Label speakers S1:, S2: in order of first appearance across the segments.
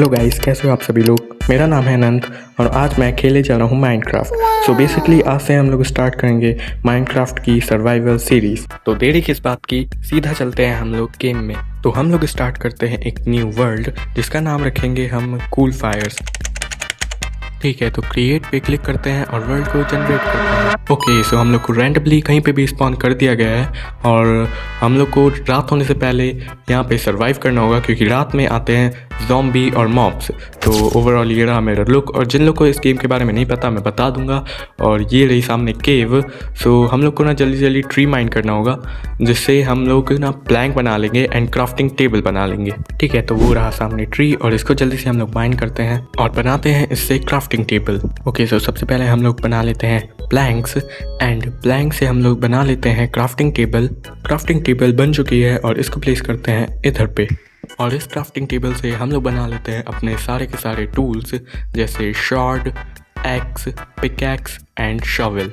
S1: Hello guys, कैसे हो आप सभी लोग। मेरा नाम है अनंत और आज मैं खेले जा रहा हूँ माइनक्राफ्ट। सो बेसिकली आज से हम लोग स्टार्ट करेंगे माइनक्राफ्ट की सर्वाइवल सीरीज। तो देरी किस बात की, सीधा चलते हैं हम लोग गेम में। तो हम लोग स्टार्ट करते हैं एक न्यू वर्ल्ड जिसका नाम रखेंगे हम कूल फायर्स। ठीक है, तो क्रिएट पे क्लिक करते हैं और वर्ल्ड को जनरेट करते हैं। ओके, सो हम लोग को रैंडमली कहीं पे भी स्पॉन कर दिया गया है और हम लोग को रात होने से पहले यहाँ पे सरवाइव करना होगा क्योंकि रात में आते हैं ज़ॉम्बी और मॉब्स। तो ओवरऑल ये रहा मेरा लुक, और जिन लोग को इस गेम के बारे में नहीं पता मैं बता दूंगा। और ये रही सामने केव। सो हम लोग को ना जल्दी जल्दी ट्री माइन करना होगा जिससे हम लोग ना प्लैंक बना लेंगे एंड क्राफ्टिंग टेबल बना लेंगे। ठीक है, तो वो रहा सामने ट्री और इसको जल्दी से हम लोग माइन करते हैं और बनाते हैं इससे क्राफ्टिंग टेबल। ओके, सो सबसे पहले हम लोग बना लेते हैं प्लैंक्स एंड प्लैंक से हम लोग बना लेते हैं क्राफ्टिंग टेबल। क्राफ्टिंग टेबल बन चुकी है और इसको प्लेस करते हैं इधर पे। और इस क्राफ्टिंग टेबल से हम लोग बना लेते हैं अपने सारे के सारे टूल्स जैसे shard, x, pickaxe and shovel.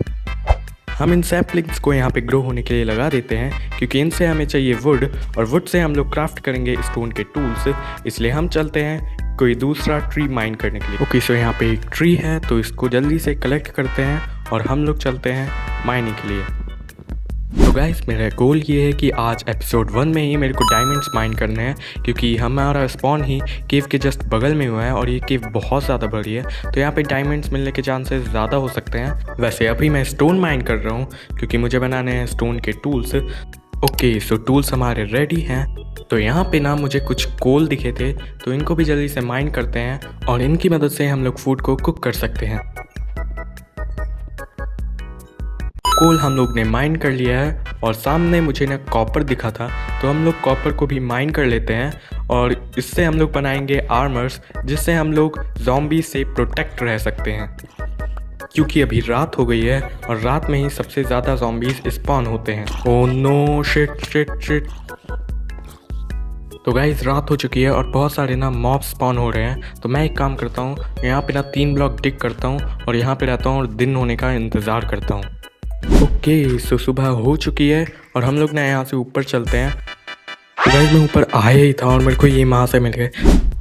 S1: हम इन सैपलिंग्स को यहाँ पे ग्रो होने के लिए लगा देते हैं क्योंकि इनसे हमें चाहिए वुड और वुड से हम लोग क्राफ्ट करेंगे स्टोन के टूल्स। इसलिए हम चलते हैं कोई दूसरा ट्री माइन करने के लिए। ओके, सो यहाँ पे एक ट्री है तो इसको जल्दी से कलेक्ट करते हैं और हम लोग चलते हैं माइनिंग के लिए। तो गाइस, मेरा गोल ये है कि आज एपिसोड 1 में ही मेरे को डायमंड्स माइन करने हैं क्योंकि हमारा स्पॉन ही केव के जस्ट बगल में हुआ है और ये केव बहुत ज़्यादा बड़ी है तो यहाँ पे डायमंड्स मिलने के चांसेस ज़्यादा हो सकते हैं। वैसे अभी मैं स्टोन माइन कर रहा हूँ क्योंकि मुझे बनाने हैं स्टोन के टूल्स। ओके, सो टूल्स हमारे रेडी हैं। तो यहाँ पे ना मुझे कुछ कोल दिखे थे तो इनको भी जल्दी से माइन करते हैं और इनकी मदद से हम लोग फूड को कुक कर सकते हैं। कोल हम लोग ने माइन कर लिया है और सामने मुझे ना कॉपर दिखा था तो हम लोग कॉपर को भी माइन कर लेते हैं और इससे हम लोग बनाएंगे आर्मर्स जिससे हम लोग ज़ॉम्बी से प्रोटेक्ट रह सकते हैं क्योंकि अभी रात हो गई है और रात में ही सबसे ज़्यादा ज़ॉम्बीज स्पॉन होते हैं। Oh no, shit shit shit. तो गाइस, रात हो चुकी है और बहुत सारे ना मॉब स्पॉन हो रहे हैं तो मैं एक काम करता हूँ, यहाँ पे ना 3 ब्लॉक डिग करता हूँ और यहाँ पे रहता हूँ और दिन होने का इंतज़ार करता हूँ। ओके, सो सुबह हो चुकी है और हम लोग ना यहाँ से ऊपर चलते हैं। तो गाइस, मैं ऊपर आया ही था और मेरे को ये वहाँ से मिल गए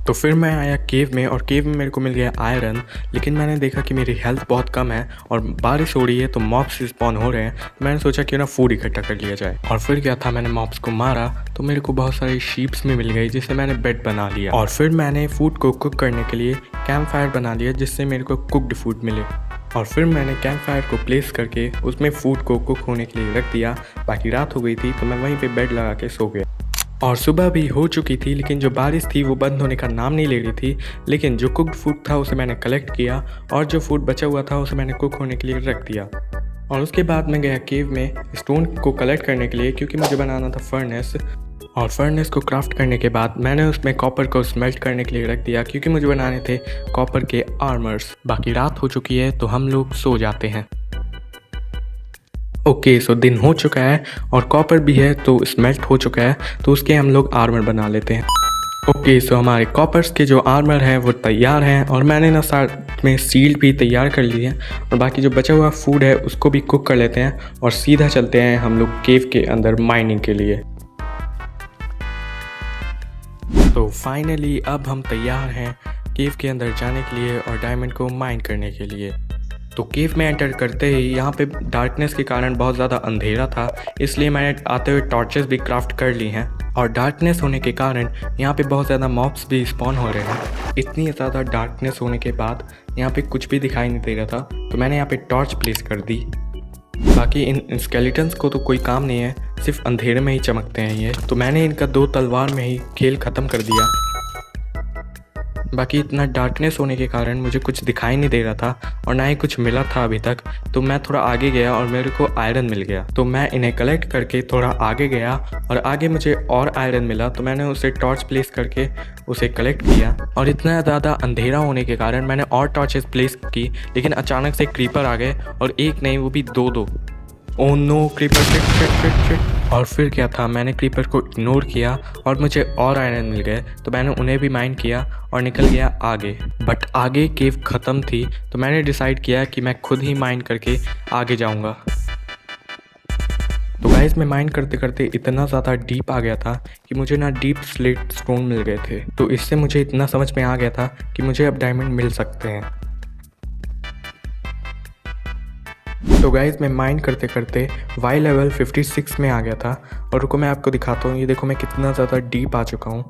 S1: तो फिर मैं आया केव में और केव में मेरे को मिल गया आयरन। लेकिन मैंने देखा कि मेरी हेल्थ बहुत कम है और बारिश हो रही है तो मॉब्स स्पॉन हो रहे हैं तो मैंने सोचा क्यों ना फूड इकट्ठा कर लिया जाए। और फिर क्या था, मैंने मॉब्स को मारा तो मेरे को बहुत सारी शीप्स में मिल गई जिससे मैंने बेड बना लिया और फिर मैंने फूड को कुक करने के लिए कैंप फायर बना लिया जिससे मेरे को कुकड फूड मिले। और फिर मैंने कैंप फायर को प्लेस करके उसमें फूड को कुक होने के लिए रख दिया। बाकी रात हो गई थी तो मैं वहीं पे बेड लगा के सो गया और सुबह भी हो चुकी थी लेकिन जो बारिश थी वो बंद होने का नाम नहीं ले रही थी। लेकिन जो कुकड फूड था उसे मैंने कलेक्ट किया और जो फूड बचा हुआ था उसे मैंने कुक होने के लिए रख दिया। और उसके बाद मैं गया केव में स्टोन को कलेक्ट करने के लिए क्योंकि मुझे बनाना था फर्नेस। और फर्नेस को क्राफ्ट करने के बाद मैंने उसमें कॉपर को स्मेल्ट करने के लिए रख दिया क्योंकि मुझे बनाने थे कॉपर के आर्मर्स। बाकी रात हो चुकी है तो हम लोग सो जाते हैं। ओके, सो दिन हो चुका है और कॉपर भी है तो स्मेल्ट हो चुका है तो उसके हम लोग आर्मर बना लेते हैं। ओके, सो हमारे कॉपर्स के जो आर्मर हैं वो तैयार हैं और मैंने ना साथ में सील्ड भी तैयार कर लिए हैं और बाकी जो बचा हुआ फूड है उसको भी कुक कर लेते हैं और सीधा चलते हैं हम लोग केव के अंदर माइनिंग के लिए। तो फाइनली अब हम तैयार हैं केव के अंदर जाने के लिए और डायमंड को माइन करने के लिए। तो केव में एंटर करते ही यहाँ पे डार्कनेस के कारण बहुत ज़्यादा अंधेरा था इसलिए मैंने आते हुए टॉर्चेस भी क्राफ्ट कर ली हैं और डार्कनेस होने के कारण यहाँ पे बहुत ज़्यादा मॉब्स भी स्पॉन हो रहे हैं। इतनी ज़्यादा डार्कनेस होने के बाद यहाँ पे कुछ भी दिखाई नहीं दे रहा था तो मैंने यहाँ पे टॉर्च प्लेस कर दी। बाकी इन स्केलेटन्स को तो कोई काम नहीं है, सिर्फ अंधेरे में ही चमकते हैं ये, तो मैंने इनका 2 तलवार में ही खेल ख़त्म कर दिया। बाकी इतना डार्कनेस होने के कारण मुझे कुछ दिखाई नहीं दे रहा था और ना ही कुछ मिला था अभी तक तो मैं थोड़ा आगे गया और मेरे को आयरन मिल गया तो मैं इन्हें कलेक्ट करके थोड़ा आगे गया और आगे मुझे और आयरन मिला तो मैंने उसे टॉर्च प्लेस करके उसे कलेक्ट किया। और इतना ज़्यादा अंधेरा होने के कारण मैंने और टॉर्चेस प्लेस की लेकिन अचानक से क्रीपर आ गए और एक नहीं वो भी 2-2। Oh no, creeper shit shit shit shit. और फिर क्या था, मैंने क्रीपर को इग्नोर किया और मुझे और आयरन मिल गए तो मैंने उन्हें भी माइन किया और निकल गया आगे। बट आगे केव ख़त्म थी तो मैंने डिसाइड किया कि मैं खुद ही माइन करके आगे जाऊंगा। तो गाइस मैं माइन करते करते इतना ज़्यादा डीप आ गया था कि मुझे ना डीप स्लिट स्टोन मिल गए थे। तो इससे मुझे इतना समझ में आ गया था कि मुझे अब डायमंड मिल सकते हैं। तो गाइस मैं माइन करते करते वाई लेवल 56 में आ गया था। और रुको मैं आपको दिखाता हूँ, ये देखो मैं कितना ज़्यादा डीप आ चुका हूँ।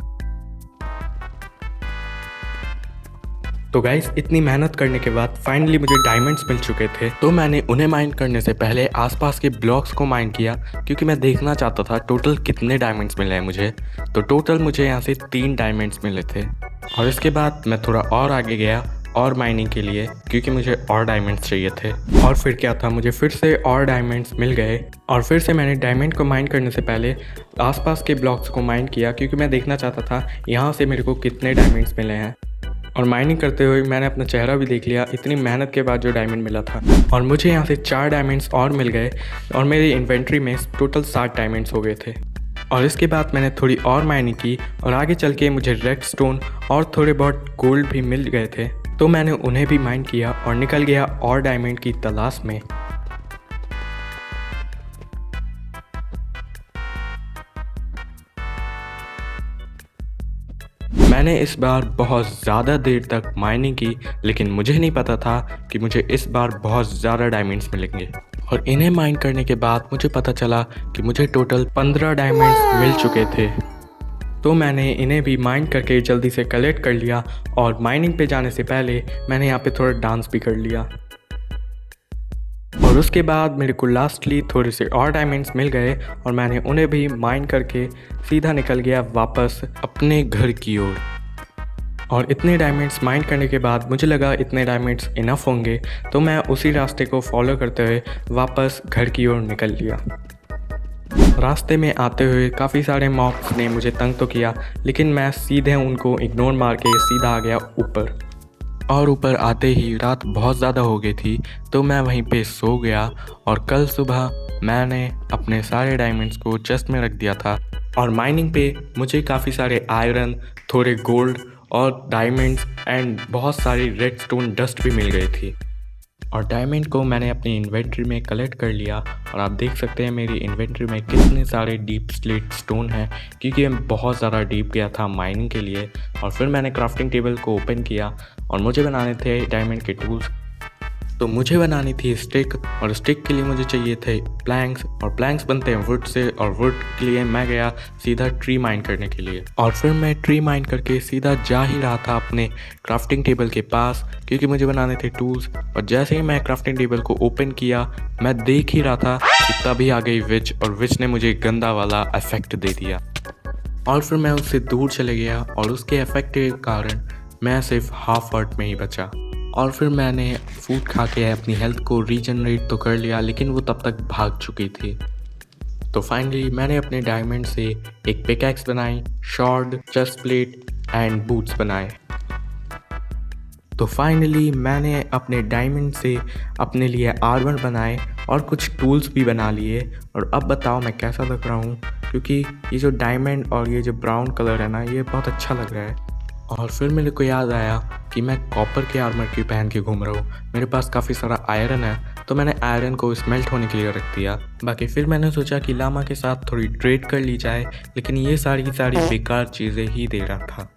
S1: तो गाइस इतनी मेहनत करने के बाद फाइनली मुझे डायमंड्स मिल चुके थे। तो मैंने उन्हें माइन करने से पहले आसपास के ब्लॉक्स को माइन किया, क्योंकि मैं देखना चाहता था टोटल कितने डायमंड्स मिले हैं मुझे। तो टोटल मुझे यहाँ से 3 डायमंड्स मिले थे। और इसके बाद मैं थोड़ा और आगे गया और माइनिंग के लिए, क्योंकि मुझे और डायमंड्स चाहिए थे। और फिर क्या था, मुझे फिर से और डायमंड्स मिल गए। और फिर से मैंने डायमंड को माइन करने से पहले आसपास के ब्लॉक्स को माइन किया, क्योंकि मैं देखना चाहता था यहाँ से मेरे को कितने डायमंड्स मिले हैं। और माइनिंग करते हुए मैंने अपना चेहरा भी देख लिया, इतनी मेहनत के बाद जो डायमंड मिला था। और मुझे यहाँ से 4 डायमंड्स और मिल गए और मेरी इन्वेंट्री में टोटल 7 डायमंड्स हो गए थे। और इसके बाद मैंने थोड़ी और माइनिंग की और आगे चल के मुझे रेड स्टोन और थोड़े बहुत गोल्ड भी मिल गए थे। तो मैंने उन्हें भी माइन किया और निकल गया और डायमंड की तलाश में। मैंने इस बार बहुत ज़्यादा देर तक माइनिंग की, लेकिन मुझे नहीं पता था कि मुझे इस बार बहुत ज़्यादा डायमंड्स मिलेंगे। और इन्हें माइन करने के बाद मुझे पता चला कि मुझे टोटल 15 डायमंड्स मिल चुके थे। तो मैंने इन्हें भी माइन करके जल्दी से कलेक्ट कर लिया। और माइनिंग पे जाने से पहले मैंने यहाँ पे थोड़ा डांस भी कर लिया। और उसके बाद मेरे को लास्टली थोड़े से और डायमंड्स मिल गए और मैंने उन्हें भी माइन करके सीधा निकल गया वापस अपने घर की ओर। और इतने डायमंड्स माइन करने के बाद मुझे लगा इतने डायमंड्स इनफ होंगे, तो मैं उसी रास्ते को फॉलो करते हुए वापस घर की ओर निकल लिया। रास्ते में आते हुए काफ़ी सारे मॉब्स ने मुझे तंग तो किया, लेकिन मैं सीधे उनको इग्नोर मार के सीधा आ गया ऊपर। और ऊपर आते ही रात बहुत ज़्यादा हो गई थी, तो मैं वहीं पे सो गया। और कल सुबह मैंने अपने सारे डायमंड्स को चेस्ट में रख दिया था। और माइनिंग पे मुझे काफ़ी सारे आयरन, थोड़े गोल्ड और डायमंड्स एंड बहुत सारी रेड स्टोन डस्ट भी मिल गई थी। और डायमंड को मैंने अपनी इन्वेंट्री में कलेक्ट कर लिया। और आप देख सकते हैं मेरी इन्वेंट्री में कितने सारे डीप स्लिट स्टोन हैं, क्योंकि मैं बहुत ज़्यादा डीप गया था माइनिंग के लिए। और फिर मैंने क्राफ्टिंग टेबल को ओपन किया और मुझे बनाने थे डायमंड के टूल्स। तो मुझे बनानी थी स्टिक, और स्टिक के लिए मुझे चाहिए थे प्लैंक्स, और प्लैंक्स बनते हैं वुड से। और वुड के लिए मैं गया सीधा ट्री माइन करने के लिए। और फिर मैं ट्री माइन करके सीधा जा ही रहा था अपने क्राफ्टिंग टेबल के पास, क्योंकि मुझे बनाने थे टूल्स। और जैसे ही मैं क्राफ्टिंग टेबल को ओपन किया, मैं देख ही रहा था कि तभी आ गई विच, और विच ने मुझे गंदा वाला इफेक्ट दे दिया। और फिर मैं उससे दूर चले गया और उसके इफेक्ट के कारण मैं सिर्फ हाफ हार्ट में ही बचा। और फिर मैंने फूड खा के अपनी हेल्थ को रीजनरेट तो कर लिया, लेकिन वो तब तक भाग चुकी थी। तो फाइनली मैंने अपने डायमंड से एक पिकैक्स बनाई, shard, chest plate and boots बनाए। तो फाइनली मैंने अपने डायमंड से अपने लिए आर्मर बनाए और कुछ टूल्स भी बना लिए। और अब बताओ मैं कैसा लग रहा हूँ, क्योंकि ये जो डायमंड और ये जो ब्राउन कलर है ना, ये बहुत अच्छा लग रहा है। और फिर मेरे को याद आया कि मैं कॉपर के आर्मर की पहन के घूम रहा हूँ, मेरे पास काफ़ी सारा आयरन है, तो मैंने आयरन को स्मेल्ट होने के लिए रख दिया। बाकी फिर मैंने सोचा कि लामा के साथ थोड़ी ट्रेड कर ली जाए, लेकिन ये सारी बेकार चीज़ें ही दे रहा था।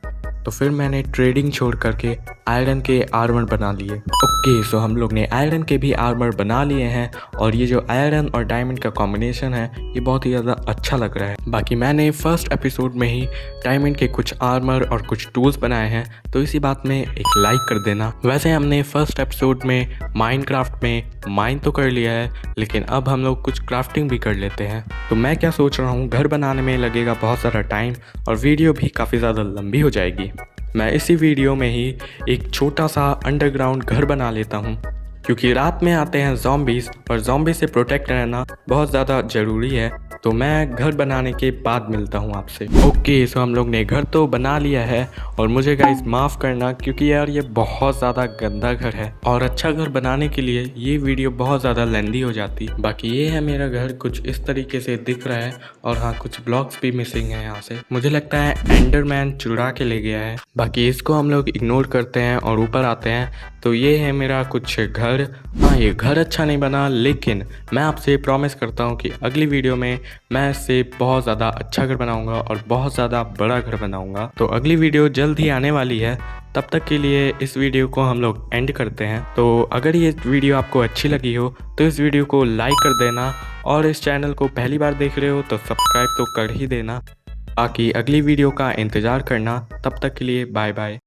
S1: तो फिर मैंने ट्रेडिंग छोड़ करके आयरन के आर्मर बना लिए। ओके, सो हम लोग ने आयरन के भी आर्मर बना लिए हैं। और ये जो आयरन और डायमंड का कॉम्बिनेशन है, ये बहुत ही ज़्यादा अच्छा लग रहा है। बाकी मैंने फर्स्ट एपिसोड में ही डायमंड के कुछ आर्मर और कुछ टूल्स बनाए हैं, तो इसी बात में एक लाइक कर देना। वैसे हमने फर्स्ट एपिसोड में माइनक्राफ्ट में माइन तो कर लिया है, लेकिन अब हम लोग कुछ क्राफ्टिंग भी कर लेते हैं। तो मैं क्या सोच रहा हूँ, घर बनाने में लगेगा बहुत सारा टाइम और वीडियो भी काफ़ी ज़्यादा लंबी हो जाएगी। मैं इसी वीडियो में ही एक छोटा सा अंडरग्राउंड घर बना लेता हूँ, क्योंकि रात में आते हैं ज़ॉम्बीज़ और ज़ॉम्बी से प्रोटेक्ट रहना बहुत ज़्यादा ज़रूरी है। तो मैं घर बनाने के बाद मिलता हूँ आपसे। ओके, सो हम लोग ने घर तो बना लिया है और मुझे गाइस माफ़ करना क्योंकि यार ये बहुत ज़्यादा गंदा घर है और अच्छा घर बनाने के लिए ये वीडियो बहुत ज़्यादा लेंदी हो जाती। बाकी ये है मेरा घर, कुछ इस तरीके से दिख रहा है और हाँ, कुछ ब्लॉक्स भी मिसिंग है यहाँ से। मुझे लगता है एंडरमैन चुरा के ले गया है। बाकी इसको हम लोग इग्नोर करते हैं और ऊपर आते हैं। तो ये है मेरा कुछ घर। हाँ, ये घर अच्छा नहीं बना, लेकिन मैं आपसे प्रॉमिस करता हूँ कि अगली वीडियो में मैं इससे बहुत ज़्यादा अच्छा घर बनाऊँगा और बहुत ज़्यादा बड़ा घर बनाऊँगा। तो अगली वीडियो जल्द ही आने वाली है, तब तक के लिए इस वीडियो को हम लोग एंड करते हैं। तो अगर ये वीडियो आपको अच्छी लगी हो तो इस वीडियो को लाइक कर देना और इस चैनल को पहली बार देख रहे हो तो सब्सक्राइब तो कर ही देना। बाकी अगली वीडियो का इंतज़ार करना। तब तक के लिए बाय बाय।